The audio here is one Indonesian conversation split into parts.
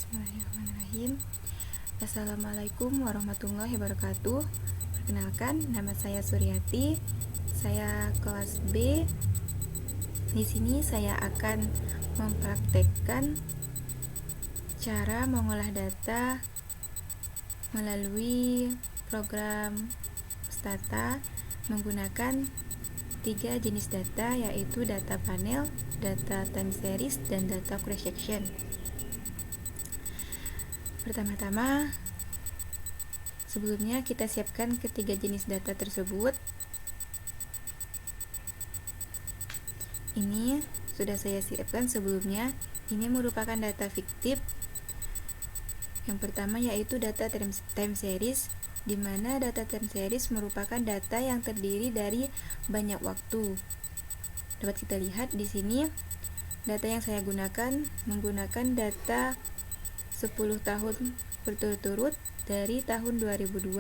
Bismillahirrahmanirrahim. Assalamualaikum warahmatullahi wabarakatuh. Perkenalkan, nama saya Suryati. Saya kelas B. Di sini saya akan mempraktekkan cara mengolah data melalui program Stata menggunakan 3 jenis data, yaitu data panel, data time series, dan data cross section. Pertama-tama, sebelumnya kita siapkan ketiga jenis data tersebut. Ini sudah saya siapkan sebelumnya. Ini merupakan data fiktif. Yang pertama yaitu data time series, di mana data time series merupakan data yang terdiri dari banyak waktu. Dapat kita lihat di sini, data yang saya gunakan menggunakan data 10 tahun berturut-turut dari tahun 2002,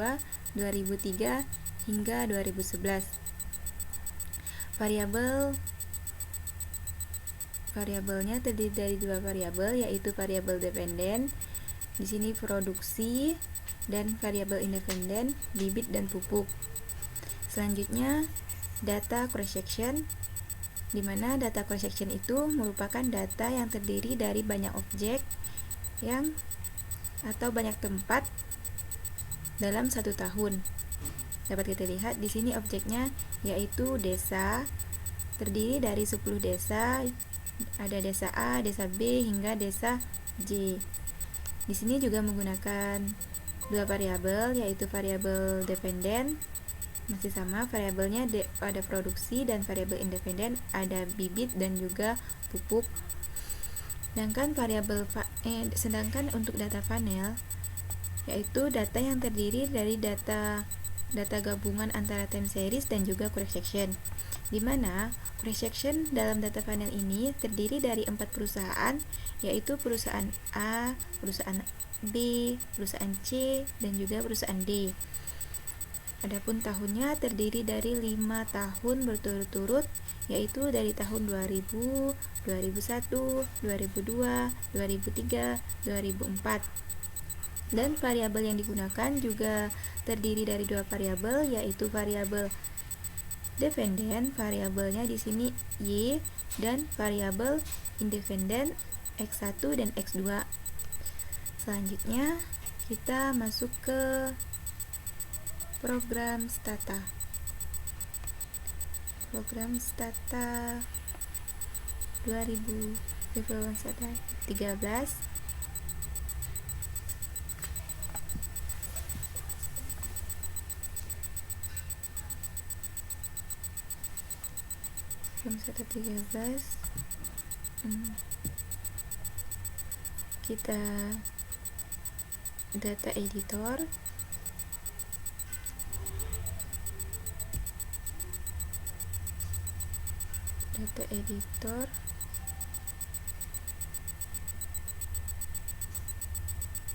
2003 hingga 2011. Variabelnya terdiri dari 2 variabel, yaitu variabel dependen di sini produksi dan variabel independen bibit dan pupuk. Selanjutnya data cross section, di mana data cross section itu merupakan data yang terdiri dari banyak objek atau banyak tempat dalam 1 tahun. Dapat kita lihat di sini objeknya yaitu desa, terdiri dari 10 desa, ada desa A, desa B hingga desa J. Di sini juga menggunakan 2 variabel, yaitu variabel dependen masih sama, variabelnya ada produksi, dan variabel independen ada bibit dan juga pupuk. Sedangkan untuk data panel yaitu data yang terdiri dari data gabungan antara time series dan juga cross section, di mana cross section dalam data panel ini terdiri dari 4 perusahaan, yaitu perusahaan A, perusahaan B, perusahaan C, dan juga perusahaan D. Adapun tahunnya terdiri dari 5 tahun berturut-turut, yaitu dari tahun 2000, 2001, 2002, 2003, 2004. Dan variabel yang digunakan juga terdiri dari 2 variabel, yaitu variabel dependen, variabelnya di sini Y, dan variabel independen X1 dan X2. Selanjutnya kita masuk ke program Stata. Program Stata 2013. Program Stata 13. Kita data editor.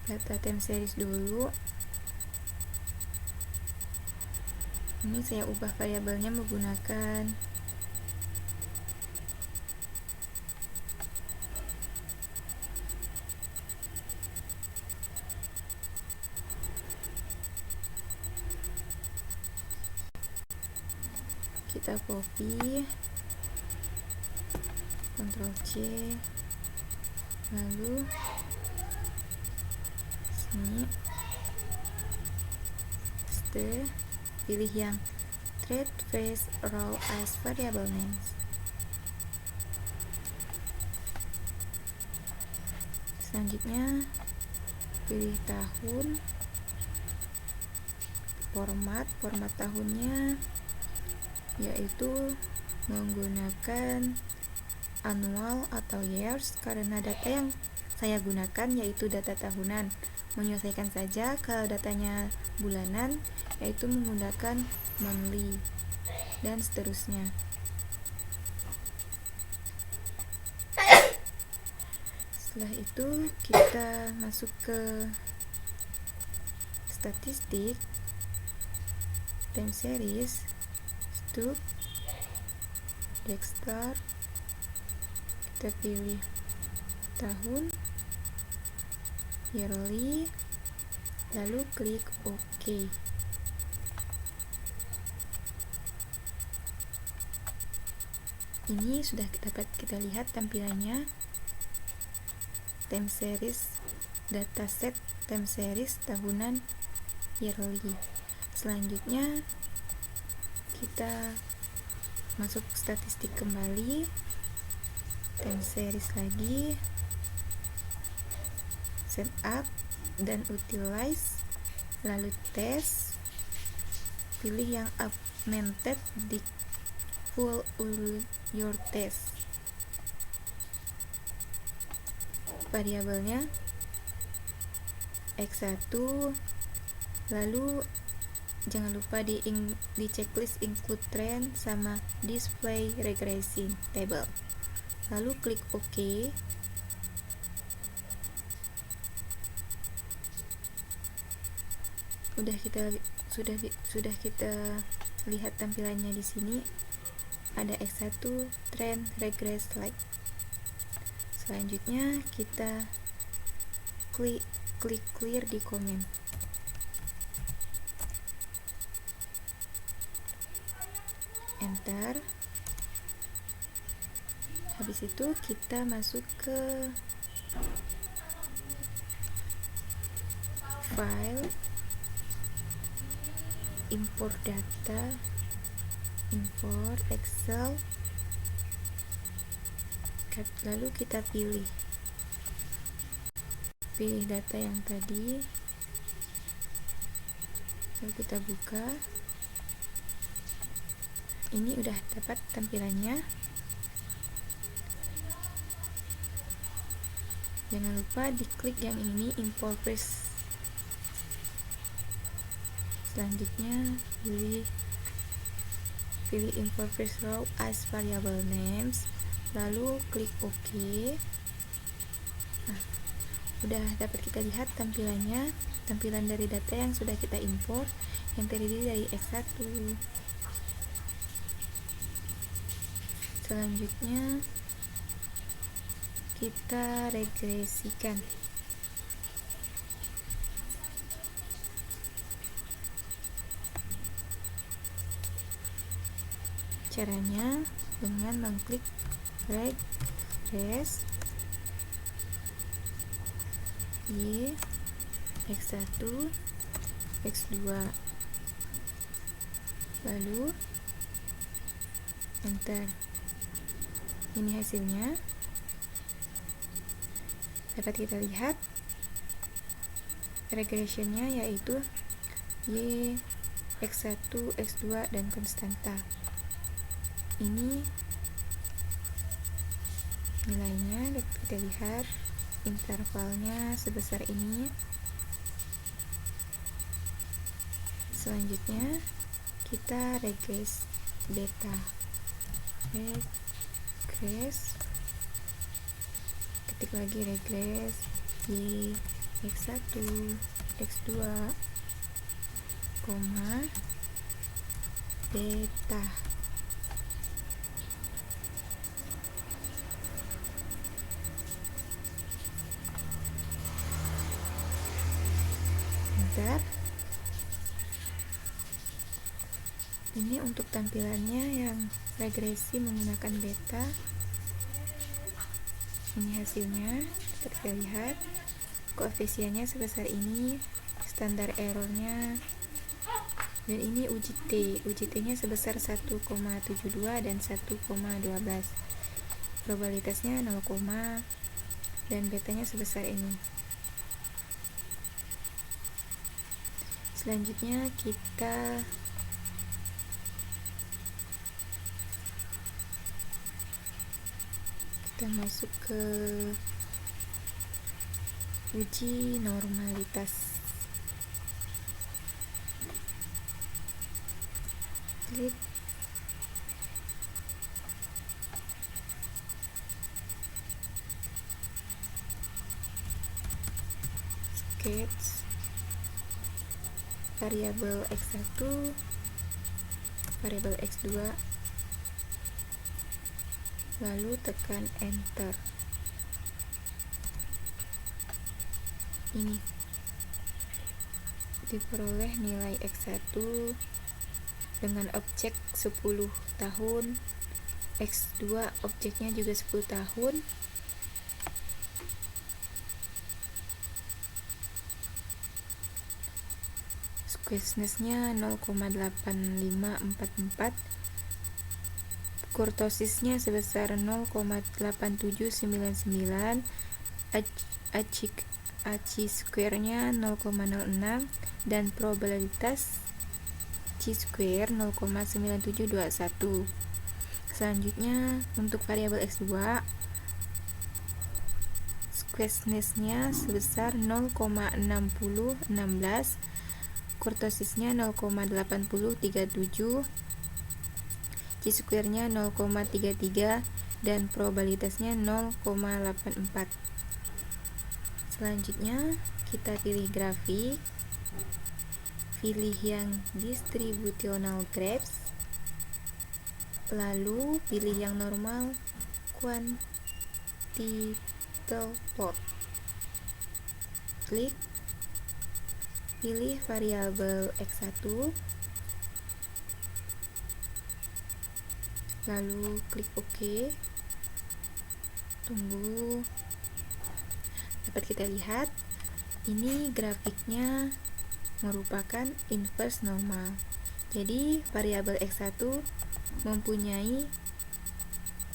Data time series dulu. Ini saya ubah variabelnya menggunakan kita copy, Ctrl C, lalu sini paste, pilih yang treat phrase row as variable names. Selanjutnya pilih tahun, format tahunnya yaitu menggunakan annual atau years, karena data yang saya gunakan yaitu data tahunan. Menyesuaikan saja kalau datanya bulanan, yaitu menggunakan monthly, dan seterusnya. Setelah itu kita masuk ke statistik, time series, stub, Dexter, kita pilih tahun, yearly, lalu klik OK. Ini sudah dapat kita lihat tampilannya time series dataset time series tahunan yearly. Selanjutnya kita masuk statistik kembali, time series lagi, setup dan utilize, lalu tes, pilih yang augmented di full your test. Variabelnya X1, lalu jangan lupa di checklist include trend sama display regression table, lalu klik OK. Sudah kita lihat tampilannya di sini. Ada X1 trend regress like. Selanjutnya kita klik clear di komen. Enter. Habis itu kita masuk ke file, import data, import Excel, lalu kita pilih data yang tadi, lalu kita buka. Ini udah dapat tampilannya. Jangan lupa diklik yang ini, import fresh. Selanjutnya pilih import fresh row as variable names, lalu klik OK. Nah, udah dapat kita lihat tampilannya, tampilan dari data yang sudah kita import yang terdiri dari X1. Selanjutnya kita regresikan. Caranya dengan mengklik regress Y, X1, X2, lalu enter. Ini hasilnya. Dapat kita lihat regressionnya yaitu Y, X1, X2, dan konstanta. Ini nilainya dapat kita lihat, intervalnya sebesar ini. Selanjutnya kita regress data, regress, ketik lagi regress Y, X1, X2, data. Enter. Ini untuk tampilannya yang regresi menggunakan beta. Ini hasilnya, kita lihat koefisiennya sebesar ini, standar errornya, dan ini UJT nya sebesar 1,72 dan 1,12, probabilitasnya 0, dan betanya sebesar ini. Selanjutnya kita masuk ke uji normalitas. Klik sketch variabel X1, variabel X2, lalu tekan enter. ini diperoleh nilai X1 dengan objek 10 tahun, X2 objeknya juga 10 tahun, squishness-nya 0,8544, kurtosisnya sebesar 0,8799, Achi square-nya 0,06, dan probabilitas Chi square 0,9721. Selanjutnya untuk variabel X2, squishness-nya sebesar 0,6016, kurtosisnya 0,8037, Chi square-nya 0,33, dan probabilitasnya 0,84. Selanjutnya kita pilih grafik, pilih yang distributional graphs, lalu pilih yang normal quantitative plot, klik, pilih variabel X1, lalu klik OK, tunggu. Dapat kita lihat ini grafiknya merupakan inverse normal. Jadi variabel X1 mempunyai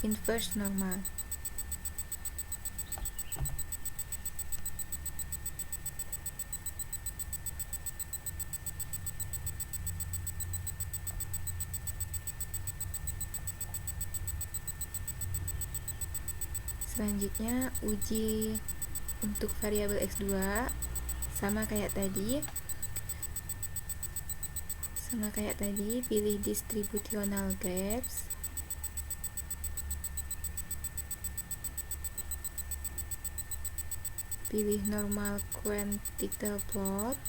inverse normal. Selanjutnya uji untuk variabel X2 sama kayak tadi, pilih distributional graphs, pilih normal quantitative plot,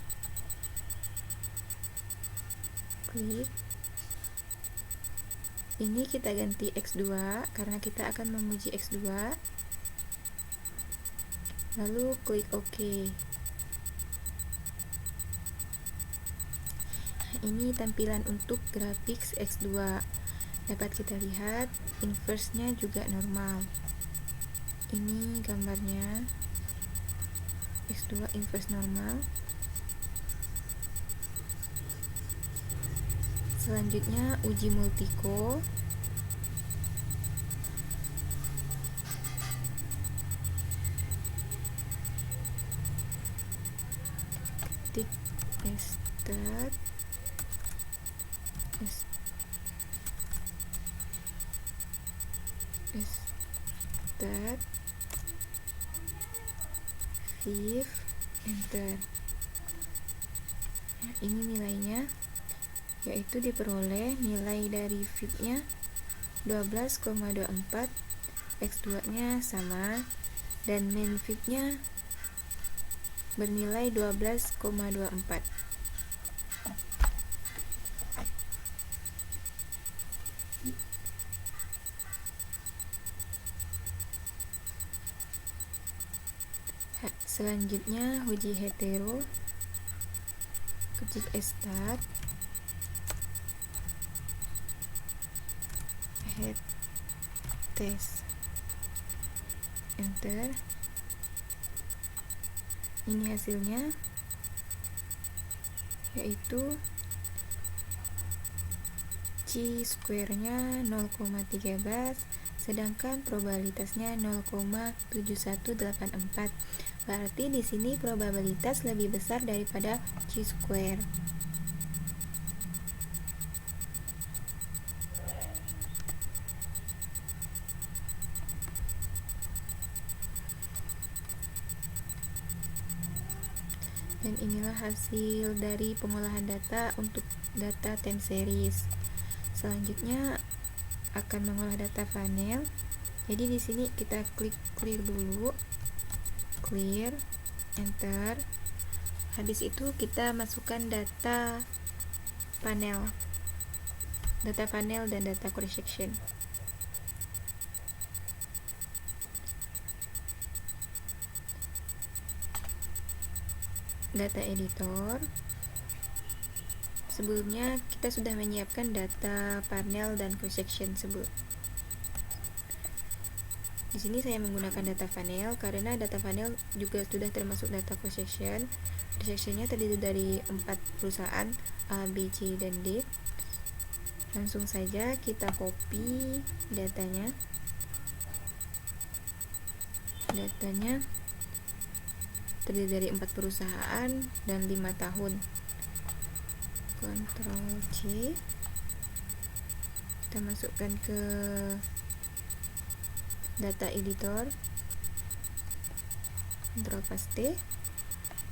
klik. Ini kita ganti X2 karena kita akan menguji X2, lalu klik OK. Ini tampilan untuk grafik X2. Dapat kita lihat inverse-nya juga normal. Ini gambarnya X2 inverse normal. Selanjutnya uji multiko. Ketik start Viv, enter. Nah, ini nilainya, yaitu diperoleh nilai dari Viv-nya 12,24, X2 nya sama, dan min Viv-nya bernilai 12,24. Selanjutnya uji hetero, ketik start, head test, enter. Ini hasilnya, yaitu Chi square-nya 0,13, sedangkan probabilitasnya 0,7184. Berarti di sini probabilitas lebih besar daripada Chi square. Dan inilah hasil dari pengolahan data untuk data time series. Selanjutnya akan mengolah data panel. Jadi di sini kita klik clear dulu, clear, enter. Habis itu kita masukkan data panel dan data cross section. data editor. Sebelumnya kita sudah menyiapkan data panel dan cross section sebelum. Di sini saya menggunakan data panel karena data panel juga sudah termasuk data cross section. Cross sectionnya terdiri dari 4 perusahaan A, B, C, dan D. Langsung saja kita copy datanya. Datanya terdiri dari 4 perusahaan dan 5 tahun. Ctrl C, kita masukkan ke data editor, Ctrl paste,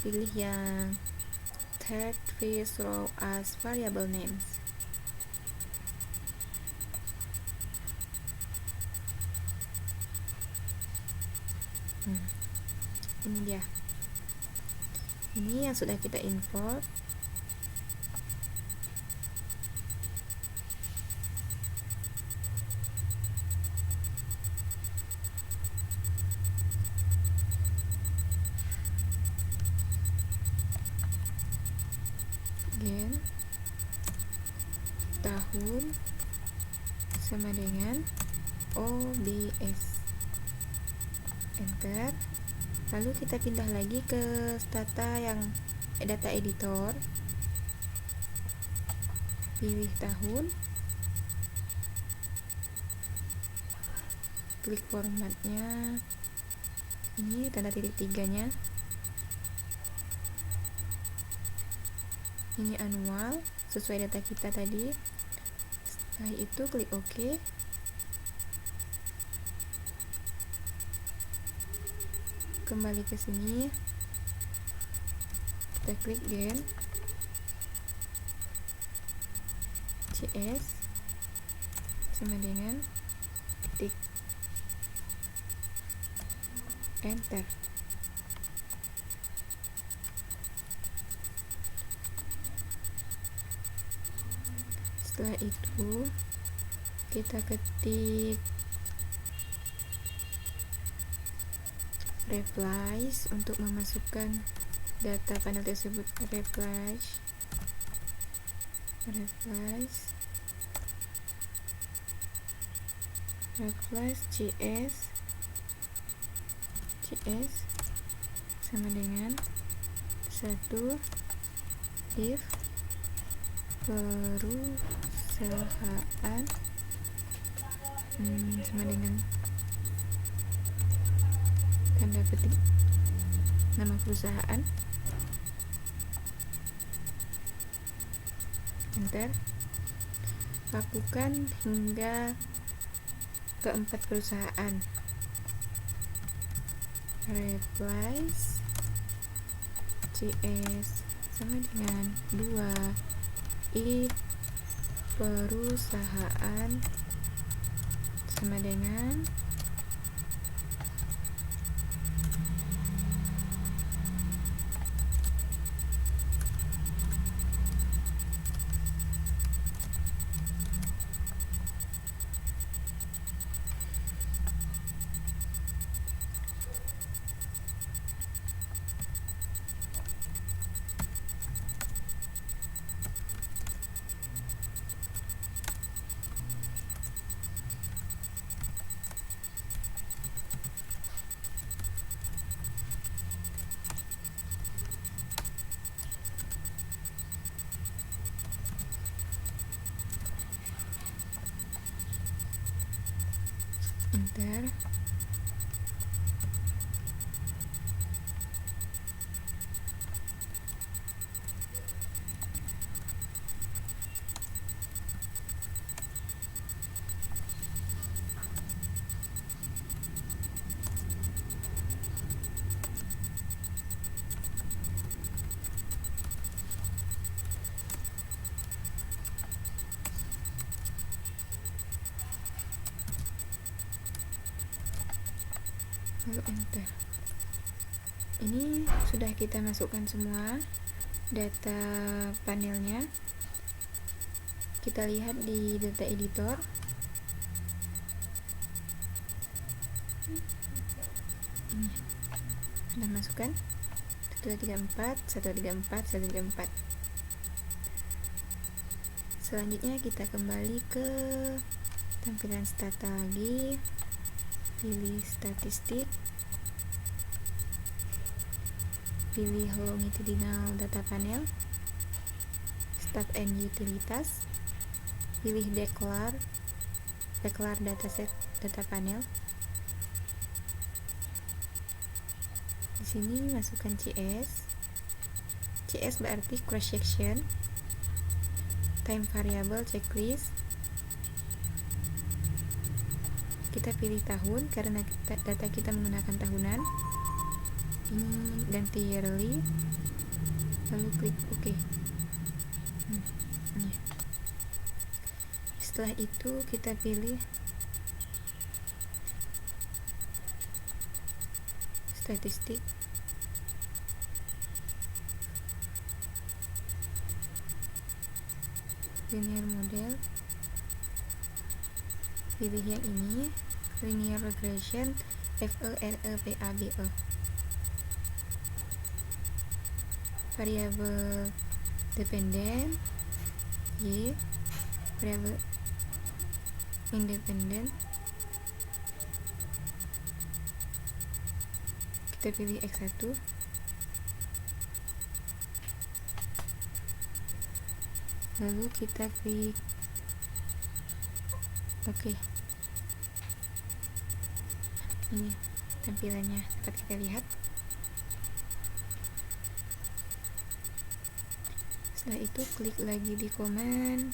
pilih yang third first row as variable names. Ini dia, ini yang sudah kita import. Tahun sama dengan OBS, enter. Lalu kita pindah lagi ke data yang data editor, pilih tahun, klik formatnya, ini tanda titik 3-nya, ini annual sesuai data kita tadi. Setelah itu klik OK. Kembali ke sini, kita klik Gen CS sama dengan titik, enter. Setelah itu kita ketik replace untuk memasukkan data panel tersebut. Replace CS sama dengan 1 if perusahaan sama dengan tanda petik nama perusahaan, enter. Lakukan hingga keempat perusahaan. Replace CS sama dengan 2 if perusahaan sama dengan enter. Lalu enter. Ini sudah kita masukkan semua data panelnya. Kita lihat di data editor. Ini sudah masukkan. 1234 Selanjutnya kita kembali ke tampilan stata lagi, pilih statistik, pilih longitudinal data panel, start and utilitas, pilih declare dataset data panel. Di sini masukkan CS berarti cross section, time variable checklist. Kita pilih tahun karena data kita menggunakan tahunan. Ini ganti yearly, lalu klik OK. Setelah itu kita pilih statistik, linear model, pilih yang ini, linear regression FE-RE-PABE. Variabel dependent Y, variabel independent kita pilih X1, lalu kita klik OK. Ini tampilannya dapat kita lihat. Setelah itu klik lagi di command,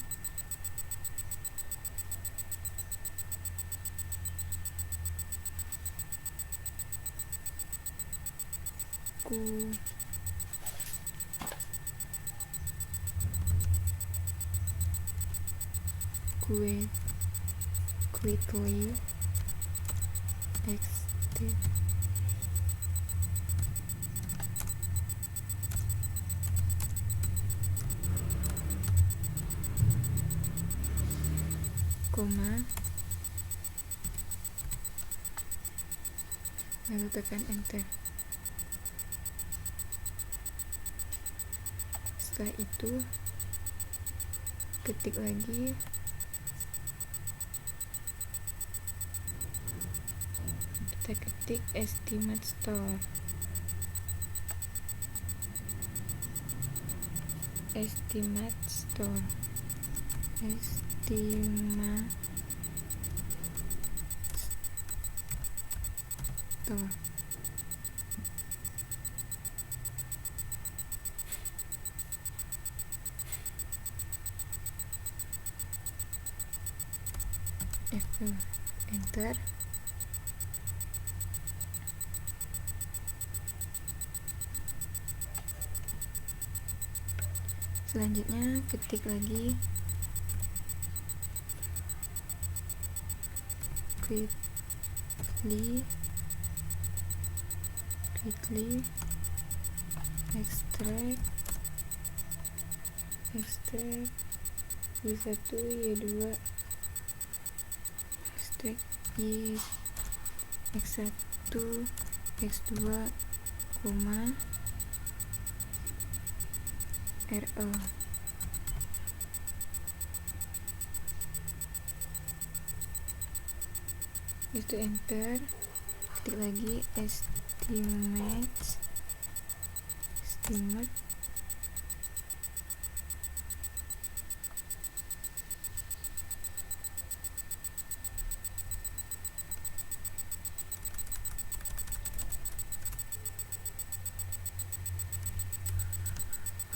quickly extend koma, lalu tekan enter. Setelah itu ketik lagi kita ketik estimate store, enter. Selanjutnya ketik lagi quickly extract Y1 Y2 extract Y X1 X2 koma RE. Itu enter, ketik lagi estimate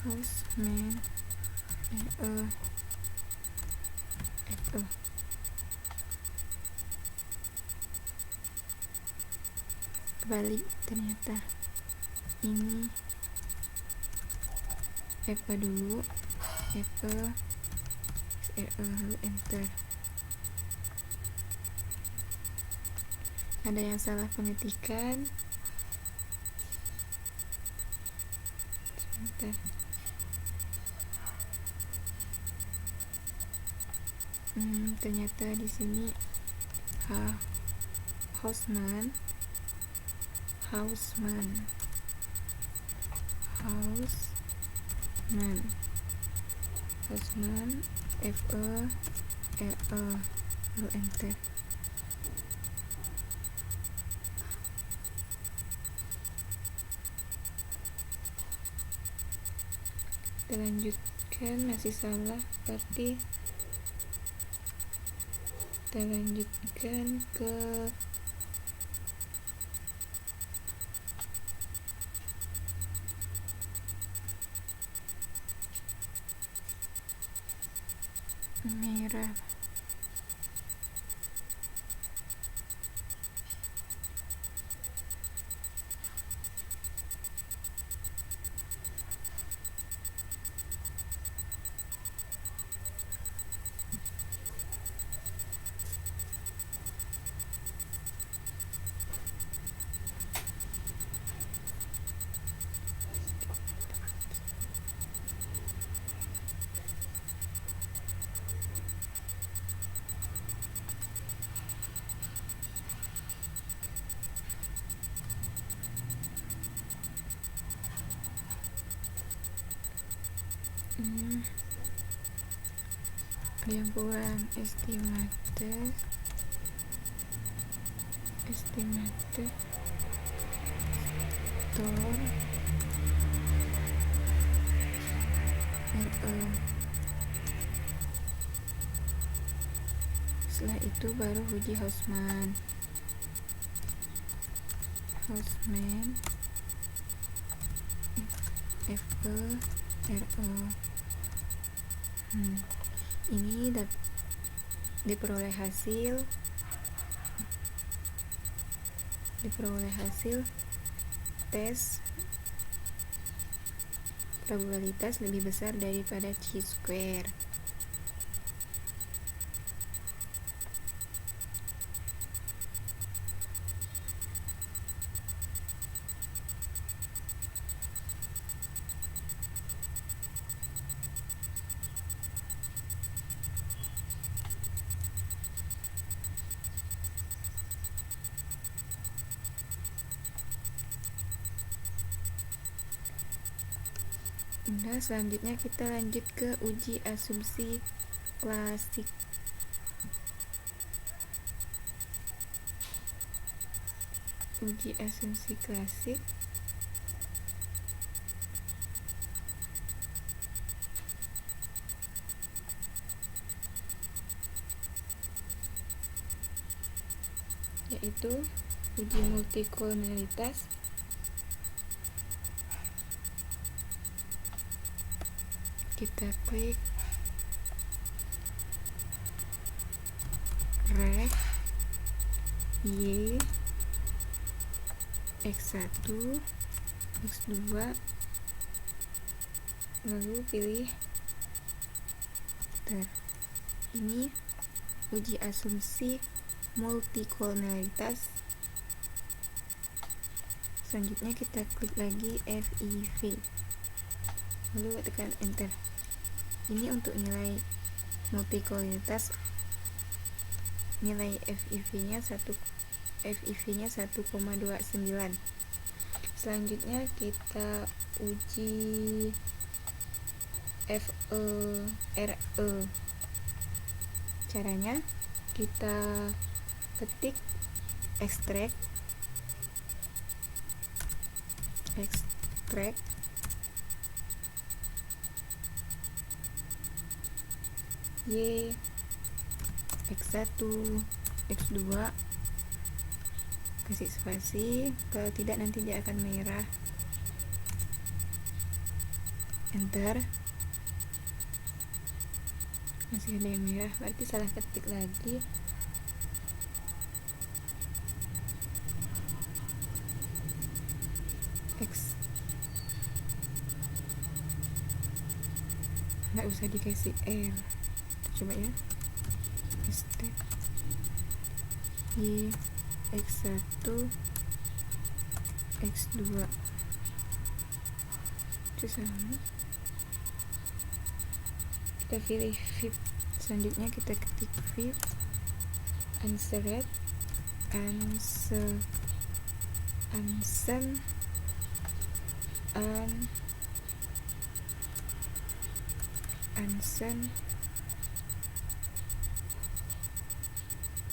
Houseman RE. Kebalik ternyata, ini FE dulu, FE RE, lalu enter. Ada yang salah pengetikan, sebentar. Ternyata di sini Houseman Houseman lalu enter. Kita lanjutkan, masih salah berarti kita lanjutkan ke merah. Ada yang kurang, estimated store RE. Setelah itu baru uji Houseman FE RE. Ini diperoleh hasil tes probabilitas lebih besar daripada chi-square. Nah, selanjutnya kita lanjut ke uji asumsi klasik. Yaitu uji multikolonialitas kita klik ref Y X1 X2 lalu pilih ini uji asumsi multikolonialitas. Selanjutnya kita klik lagi FIV lalu tekan enter. Ini untuk nilai multikolonialitas, nilai FIV-nya 1,29. Selanjutnya kita uji RE. Caranya kita ketik extract Y X1 X2, kasih spasi, kalau tidak nanti dia akan merah. Enter. Masih ada yang merah, berarti salah ketik lagi. X nggak usah dikasih R. Coba ya, step Y X1 X2 itu sama, kita pilih VIP. Selanjutnya kita ketik VIP answer ansem unsent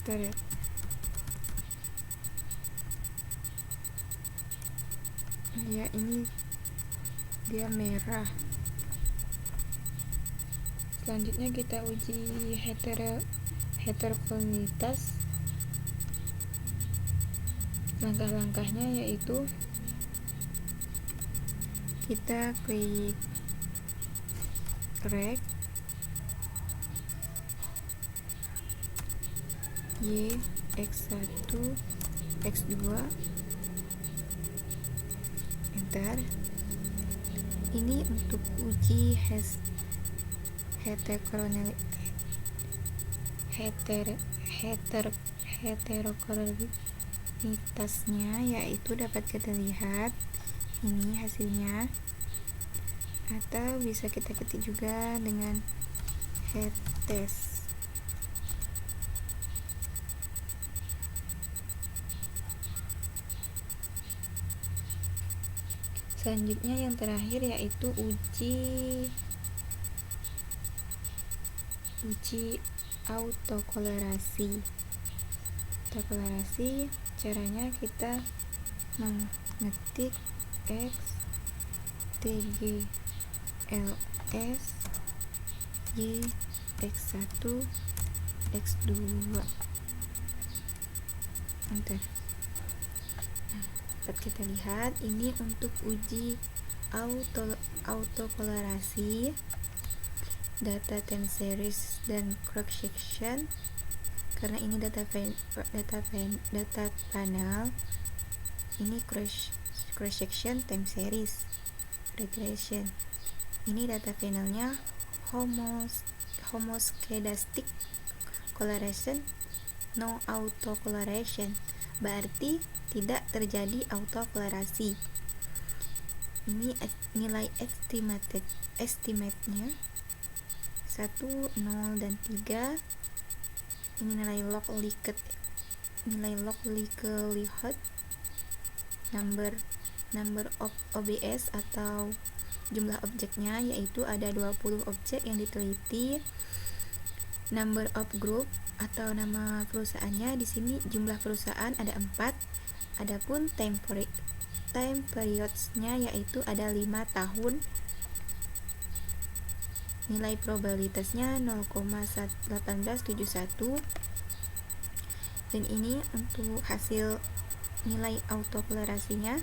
thread. Ya, ini dia merah. Selanjutnya kita uji heterogenitas. Langkah-langkahnya yaitu kita klik rect Y X1 X2 enter. Ini untuk uji heterogenitasnya, yaitu dapat kita lihat ini hasilnya, atau bisa kita ketik juga dengan hetes. Selanjutnya yang terakhir yaitu uji autokolerasi. Caranya kita mengetik X TGLS Y X1 X2 enter. Dapat kita lihat ini untuk uji autokolerasi data time series dan cross section. Karena ini data panel, ini cross section time series regression. Ini data panelnya homoskedastic coloration, no autocoloration, berarti tidak terjadi autokolerasi. Ini nilai estimate-nya 1, 0, dan 3. Ini nilai log likelihood, number of OBS atau jumlah objeknya, yaitu ada 20 objek yang diteliti. Number of group atau nama perusahaannya, di sini jumlah perusahaan ada 4. Adapun time periods-nya yaitu ada 5 tahun. Nilai probabilitasnya 0,1871. Dan ini untuk hasil nilai autokolerasinya.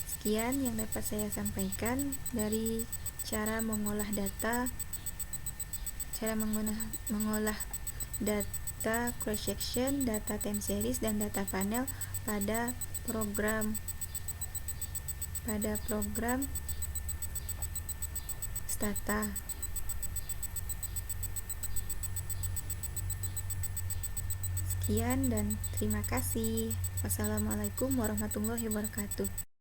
Sekian yang dapat saya sampaikan dari cara mengolah data cross section, data time series, dan data panel pada program Stata. Sekian dan terima kasih. Wassalamualaikum warahmatullahi wabarakatuh.